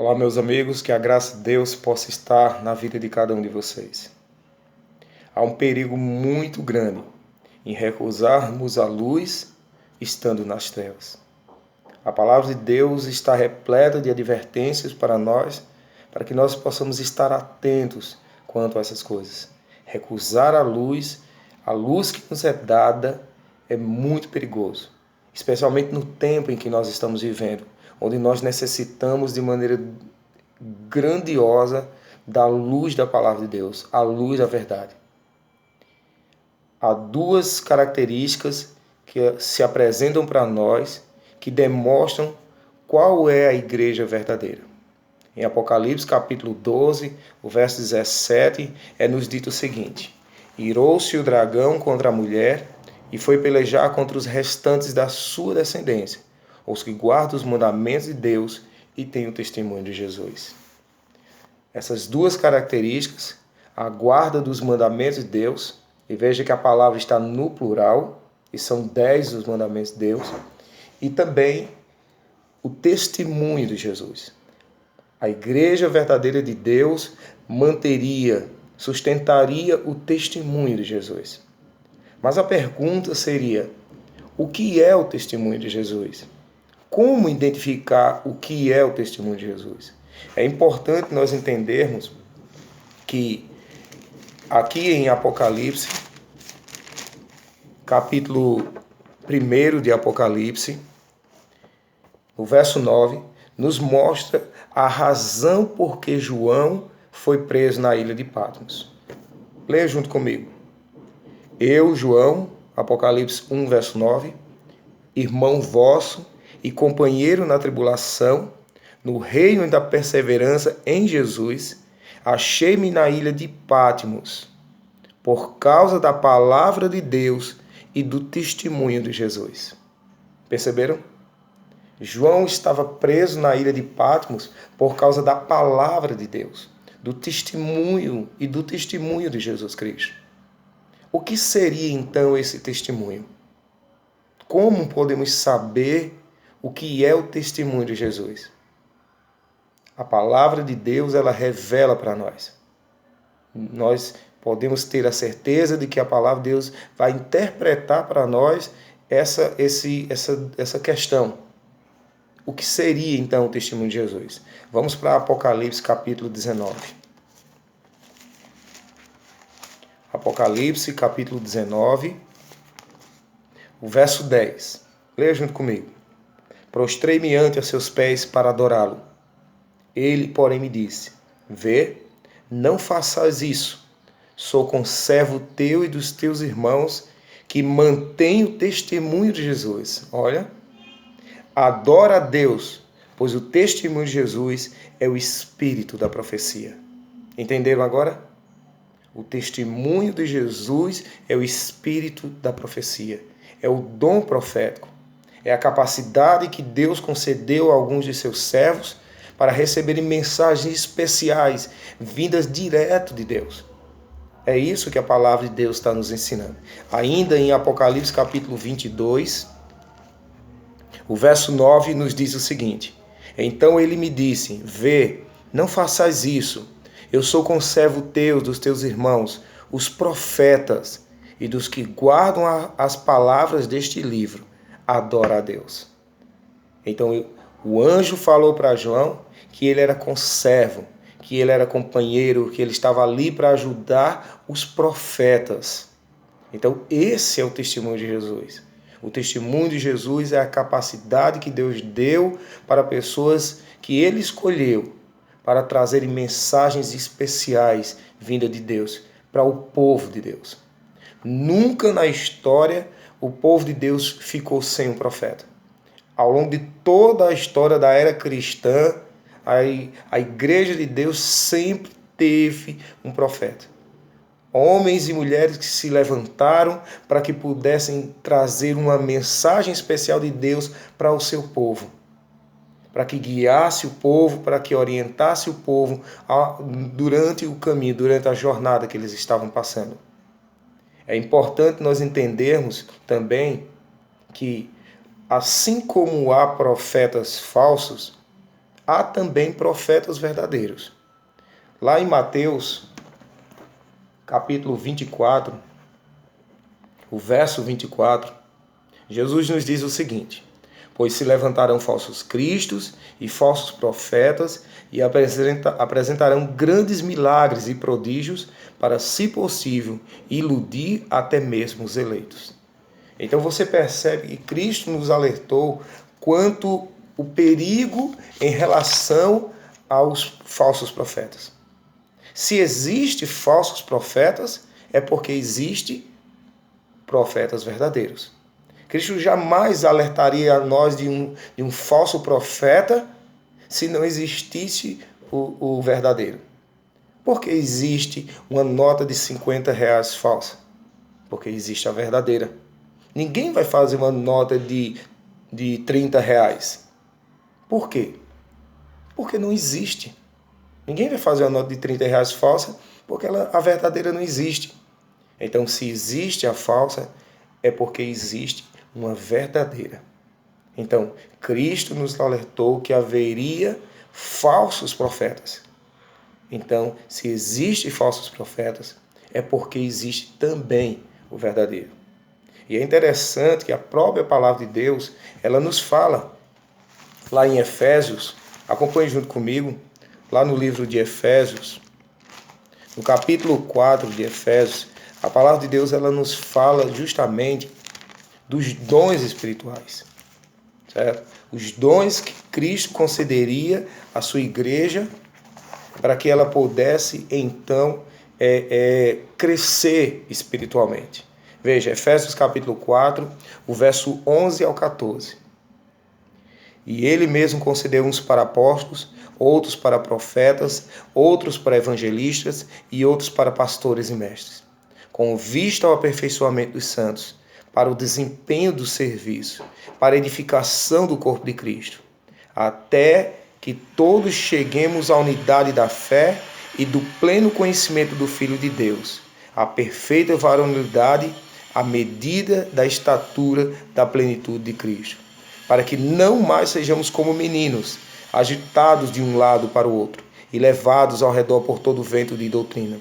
Olá, meus amigos, que a graça de Deus possa estar na vida de cada um de vocês. Há um perigo muito grande em recusarmos a luz estando nas trevas. A palavra de Deus está repleta de advertências para nós, para que nós possamos estar atentos quanto a essas coisas. Recusar a luz que nos é dada, é muito perigoso, especialmente no tempo em que nós estamos vivendo, onde nós necessitamos de maneira grandiosa da luz da palavra de Deus, a luz da verdade. Há duas características que se apresentam para nós que demonstram qual é a igreja verdadeira. Em Apocalipse capítulo 12, o verso 17, nos dito o seguinte: Irou-se o dragão contra a mulher e foi pelejar contra os restantes da sua descendência, os que guardam os mandamentos de Deus e têm o testemunho de Jesus. Essas duas características, a guarda dos mandamentos de Deus, e veja que a palavra está no plural, e são 10 os mandamentos de Deus, e também o testemunho de Jesus. A igreja verdadeira de Deus sustentaria o testemunho de Jesus. Mas a pergunta seria: o que é o testemunho de Jesus? Como identificar o que é o testemunho de Jesus? É importante nós entendermos que aqui em Apocalipse, capítulo 1 de Apocalipse, o verso 9, nos mostra a razão por que João foi preso na ilha de Patmos. Leia junto comigo. Eu, João, Apocalipse 1, verso 9, irmão vosso e companheiro na tribulação, no reino da perseverança em Jesus, achei-me na ilha de Patmos, por causa da palavra de Deus e do testemunho de Jesus. Perceberam? João estava preso na ilha de Patmos por causa da palavra de Deus, do testemunho e do testemunho de Jesus Cristo. O que seria então esse testemunho? Como podemos saber o que é o testemunho de Jesus? A palavra de Deus, ela revela para nós. Nós podemos ter a certeza de que a palavra de Deus vai interpretar para nós essa questão. O que seria então o testemunho de Jesus? Vamos para Apocalipse capítulo 19. Apocalipse capítulo 19, o verso 10. Leia junto comigo. Prostrei-me ante os seus pés para adorá-lo. Ele, porém, me disse: Vê, não faças isso. Sou conservo teu e dos teus irmãos que mantém o testemunho de Jesus. Olha, adora a Deus, pois o testemunho de Jesus é o espírito da profecia. Entenderam agora? O testemunho de Jesus é o espírito da profecia. É o dom profético. É a capacidade que Deus concedeu a alguns de seus servos para receberem mensagens especiais, vindas direto de Deus. É isso que a palavra de Deus está nos ensinando. Ainda em Apocalipse capítulo 22, o verso 9 nos diz o seguinte: Então ele me disse: Vê, não faças isso. Eu sou conservo teu, dos teus irmãos, os profetas, e dos que guardam as palavras deste livro. Adora a Deus. Então o anjo falou para João que ele era conservo, que ele era companheiro, que ele estava ali para ajudar os profetas. Então esse é o testemunho de Jesus. O testemunho de Jesus é a capacidade que Deus deu para pessoas que ele escolheu para trazerem mensagens especiais vindas de Deus para o povo de Deus. Nunca na história o povo de Deus ficou sem um profeta. Ao longo de toda a história da era cristã, a igreja de Deus sempre teve um profeta. Homens e mulheres que se levantaram para que pudessem trazer uma mensagem especial de Deus para o seu povo. Para que guiasse o povo, para que orientasse o povo durante o caminho, durante a jornada que eles estavam passando. É importante nós entendermos também que, assim como há profetas falsos, há também profetas verdadeiros. Lá em Mateus, capítulo 24, o verso 24, Jesus nos diz o seguinte: pois se levantarão falsos cristos e falsos profetas e apresentarão grandes milagres e prodígios para, se possível, iludir até mesmo os eleitos. Então você percebe que Cristo nos alertou quanto o perigo em relação aos falsos profetas. Se existe falsos profetas, é porque existe profetas verdadeiros. Cristo jamais alertaria a nós de um falso profeta se não existisse o verdadeiro. Por que existe uma nota de R$50 falsa? Porque existe a verdadeira. Ninguém vai fazer uma nota de R$30. Por quê? Porque não existe. Ninguém vai fazer uma nota de R$30 falsa porque a verdadeira não existe. Então, se existe a falsa, é porque existe uma verdadeira. Então, Cristo nos alertou que haveria falsos profetas. Então, se existem falsos profetas, é porque existe também o verdadeiro. E é interessante que a própria palavra de Deus, ela nos fala, lá em Efésios, acompanhe junto comigo, lá no livro de Efésios, no capítulo 4 de Efésios, a palavra de Deus, ela nos fala justamente dos dons espirituais, certo? Os dons que Cristo concederia à sua igreja para que ela pudesse, então, crescer espiritualmente. Veja, Efésios capítulo 4, o verso 11 ao 14. E ele mesmo concedeu uns para apóstolos, outros para profetas, outros para evangelistas e outros para pastores e mestres, com vista ao aperfeiçoamento dos santos, para o desempenho do serviço, para a edificação do corpo de Cristo, até que todos cheguemos à unidade da fé e do pleno conhecimento do Filho de Deus, à perfeita varonilidade, à medida da estatura da plenitude de Cristo, para que não mais sejamos como meninos, agitados de um lado para o outro e levados ao redor por todo vento de doutrina,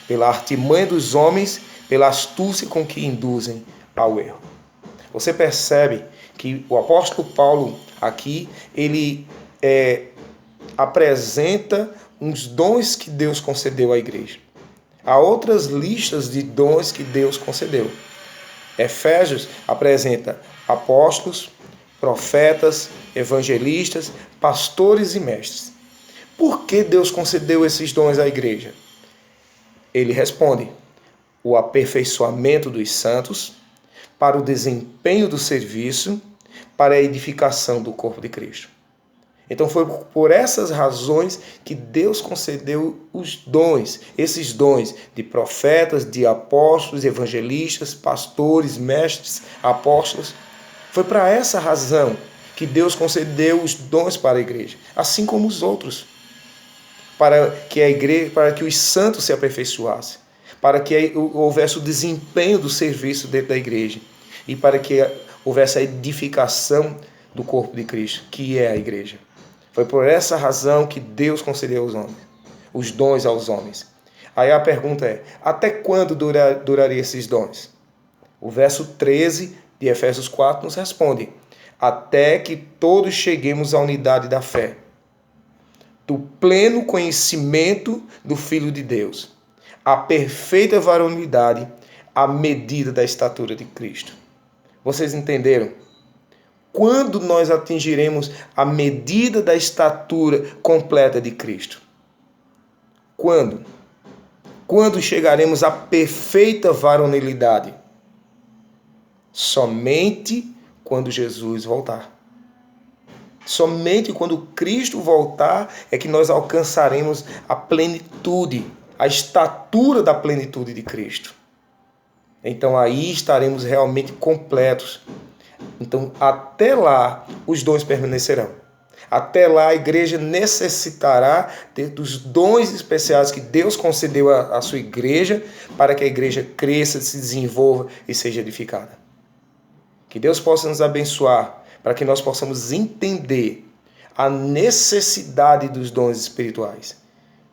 pela artimanha dos homens, pela astúcia com que induzem ao erro. Você percebe que o apóstolo Paulo aqui, ele apresenta uns dons que Deus concedeu à igreja. Há outras listas de dons que Deus concedeu. Efésios apresenta apóstolos, profetas, evangelistas, pastores e mestres. Por que Deus concedeu esses dons à igreja? Ele responde: o aperfeiçoamento dos santos, para o desempenho do serviço, para a edificação do corpo de Cristo. Então foi por essas razões que Deus concedeu os dons, esses dons de profetas, de apóstolos, evangelistas, pastores, mestres, apóstolos. Foi para essa razão que Deus concedeu os dons para a igreja, assim como os outros, para que a igreja, para que os santos se aperfeiçoassem, para que houvesse o desempenho do serviço dentro da igreja e para que houvesse a edificação do corpo de Cristo, que é a igreja. Foi por essa razão que Deus concedeu aos homens, os dons aos homens. Aí a pergunta é: até quando duraria esses dons? O verso 13 de Efésios 4 nos responde: até que todos cheguemos à unidade da fé, do pleno conhecimento do Filho de Deus, à perfeita varonilidade, à medida da estatura de Cristo. Vocês entenderam? Quando nós atingiremos a medida da estatura completa de Cristo? Quando? Quando chegaremos à perfeita varonilidade? Somente quando Jesus voltar. Somente quando Cristo voltar é que nós alcançaremos a plenitude, a estatura da plenitude de Cristo. Então aí estaremos realmente completos. Então, até lá, os dons permanecerão. Até lá, a igreja necessitará dos dons especiais que Deus concedeu à sua igreja para que a igreja cresça, se desenvolva e seja edificada. Que Deus possa nos abençoar para que nós possamos entender a necessidade dos dons espirituais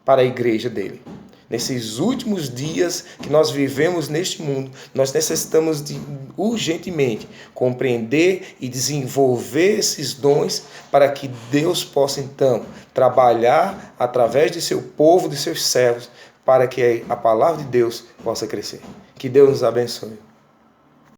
para a igreja dele. Nesses últimos dias que nós vivemos neste mundo, nós necessitamos de urgentemente compreender e desenvolver esses dons para que Deus possa então trabalhar através de seu povo, de seus servos, para que a palavra de Deus possa crescer. Que Deus nos abençoe.